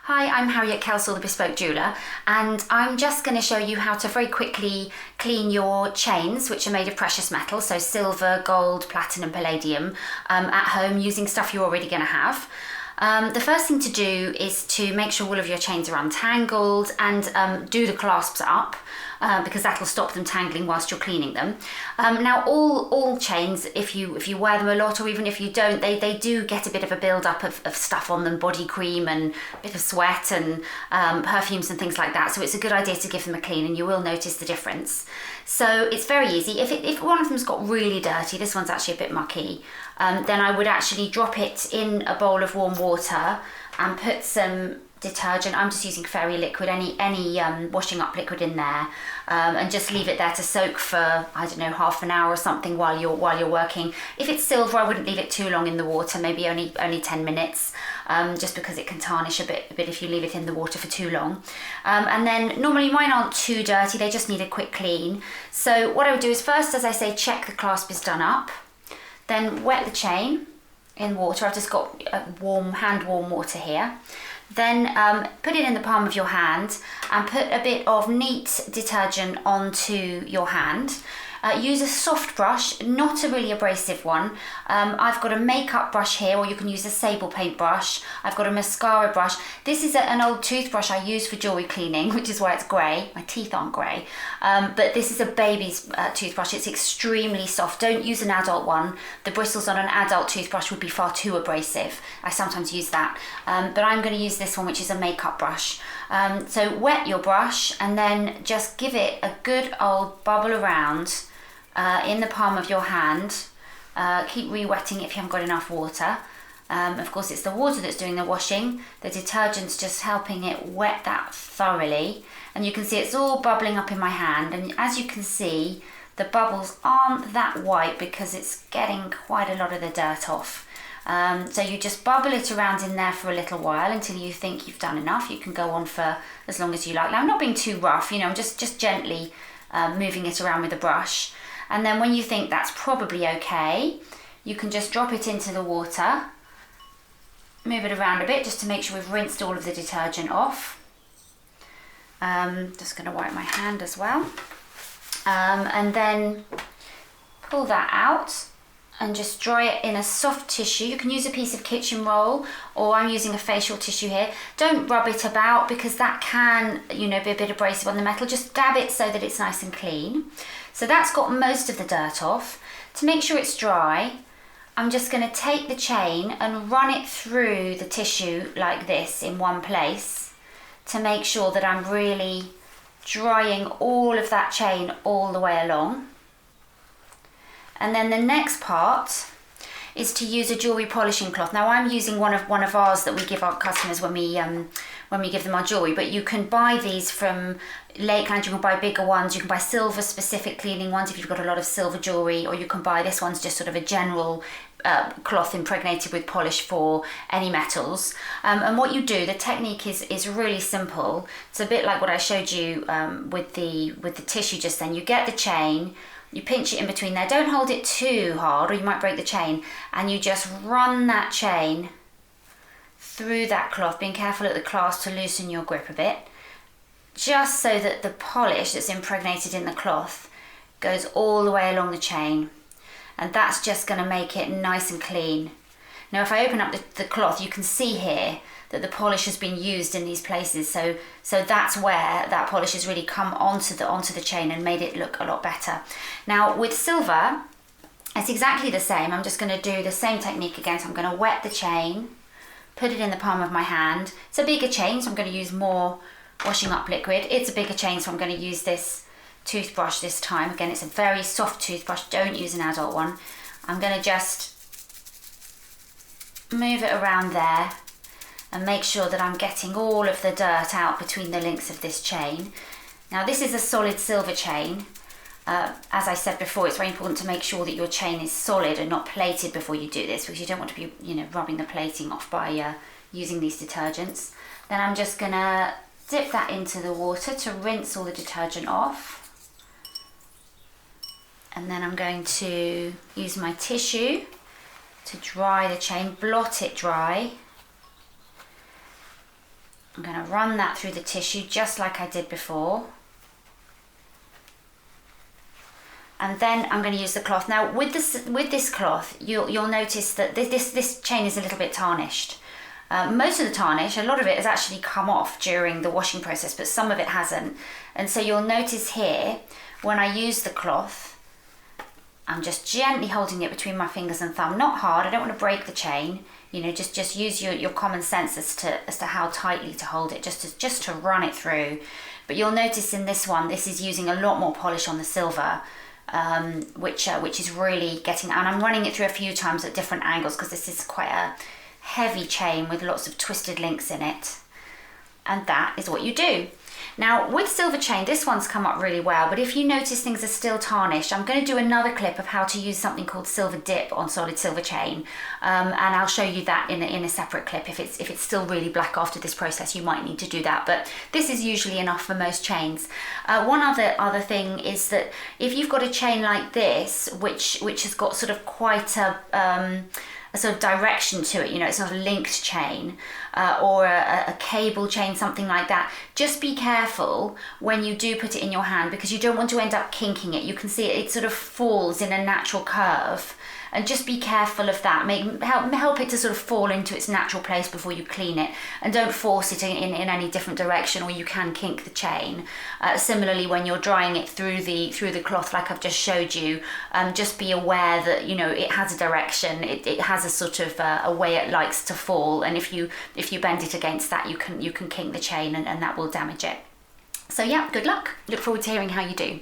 Hi, I'm Harriet Kelsall, the Bespoke Jeweller, and I'm just going to show you how to very quickly clean your chains, which are made of precious metal, so silver, gold, platinum, palladium, at home using stuff you're already going to have. The first thing to do is to make sure all of your chains are untangled and do the clasps up. Because that'll stop them tangling whilst you're cleaning them. Now all chains, if you wear them a lot or even if you don't, they do get a bit of a build-up of stuff on them, body cream and a bit of sweat and perfumes and things like that. So it's a good idea to give them a clean and you will notice the difference. So it's very easy. If one of them's got really dirty, this one's actually a bit mucky, then I would actually drop it in a bowl of warm water and put some detergent. I'm just using fairy liquid, any washing up liquid in there, and just leave it there to soak for, I don't know, half an hour or something while you're working. If it's silver, I wouldn't leave it too long in the water, maybe only 10 minutes, just because it can tarnish a bit if you leave it in the water for too long. And then normally mine aren't too dirty, they just need a quick clean. So what I would do is first, as I say, check the clasp is done up, then wet the chain in water. I've just got hand warm water here. Then put it in the palm of your hand and put a bit of neat detergent onto your hand. Use a soft brush, not a really abrasive one. I've got a makeup brush here, or you can use a sable paint brush. I've got a mascara brush. This is an old toothbrush I use for jewellery cleaning, which is why it's grey. My teeth aren't grey. But this is a baby's toothbrush. It's extremely soft. Don't use an adult one. The bristles on an adult toothbrush would be far too abrasive. I sometimes use that. But I'm going to use this one, which is a makeup brush. So wet your brush and then just give it a good old bubble around in the palm of your hand. Keep re-wetting if you haven't got enough water. Of course, it's the water that's doing the washing. The detergent's just helping it wet that thoroughly. And you can see it's all bubbling up in my hand. And as you can see, the bubbles aren't that white because it's getting quite a lot of the dirt off. So you just bubble it around in there for a little while until you think you've done enough. You can go on for as long as you like. Now, I'm not being too rough, I'm just gently moving it around with a brush. And then when you think that's probably okay, you can just drop it into the water, move it around a bit just to make sure we've rinsed all of the detergent off. Just going to wipe my hand as well. And then pull that out and just dry it in a soft tissue. You can use a piece of kitchen roll, or I'm using a facial tissue here. Don't rub it about because that can, be a bit abrasive on the metal. Just dab it so that it's nice and clean. So that's got most of the dirt off. To make sure it's dry, I'm just going to take the chain and run it through the tissue like this in one place to make sure that I'm really drying all of that chain all the way along. And then the next part is to use a jewellery polishing cloth. Now I'm using one of ours that we give our customers when we give them our jewellery, but you can buy these from Lakeland. You can buy bigger ones, you can buy silver specific cleaning ones if you've got a lot of silver jewellery, or you can buy this one's just sort of a general cloth impregnated with polish for any metals. And what you do, the technique is really simple. It's a bit like what I showed you with the tissue just then. You get the chain, you pinch it in between there, don't hold it too hard or you might break the chain, and you just run that chain through that cloth, being careful at the clasp to loosen your grip a bit, just so that the polish that's impregnated in the cloth goes all the way along the chain, and that's just going to make it nice and clean. Now if I open up the cloth, you can see here that the polish has been used in these places, so that's where that polish has really come onto the chain and made it look a lot better. Now with silver, it's exactly the same. I'm just going to do the same technique again. So I'm going to wet the chain, put it in the palm of my hand. It's a bigger chain, so I'm going to use more washing up liquid. It's a bigger chain, so I'm going to use this toothbrush this time. Again, it's a very soft toothbrush. Don't use an adult one. I'm going to just move it around there and make sure that I'm getting all of the dirt out between the links of this chain. Now this is a solid silver chain. As I said before, it's very important to make sure that your chain is solid and not plated before you do this, because you don't want to be rubbing the plating off by using these detergents. Then I'm just going to dip that into the water to rinse all the detergent off. And then I'm going to use my tissue to dry the chain, blot it dry. I'm going to run that through the tissue just like I did before. And then I'm going to use the cloth. Now with this cloth, you'll notice that this chain is a little bit tarnished. Most of the tarnish, a lot of it has actually come off during the washing process, but some of it hasn't. And so you'll notice here, when I use the cloth, I'm just gently holding it between my fingers and thumb, not hard. I don't want to break the chain. You know, just use your common sense as to how tightly to hold it, just to run it through. But you'll notice in this one, this is using a lot more polish on the silver, which is really getting. And I'm running it through a few times at different angles because this is quite a heavy chain with lots of twisted links in it. And that is what you do. Now with silver chain, this one's come up really well, but if you notice things are still tarnished, I'm going to do another clip of how to use something called silver dip on solid silver chain, and I'll show you that in a separate clip. If it's still really black after this process, you might need to do that, but this is usually enough for most chains. One other thing is that if you've got a chain like this, which has got sort of quite a sort of direction to it, you know, it's not a linked chain, or a cable chain, something like that, just be careful when you do put it in your hand, because you don't want to end up kinking it. You can see it sort of falls in a natural curve, and just be careful of that. Help it to sort of fall into its natural place before you clean it, and don't force it in any different direction, or you can kink the chain. Similarly, when you're drying it through the cloth like I've just showed you, just be aware that, you know, it has a direction, it has a sort of a way it likes to fall, and if you bend it against that, you can kink the chain, and that will damage it. So yeah, good luck. Look forward to hearing how you do.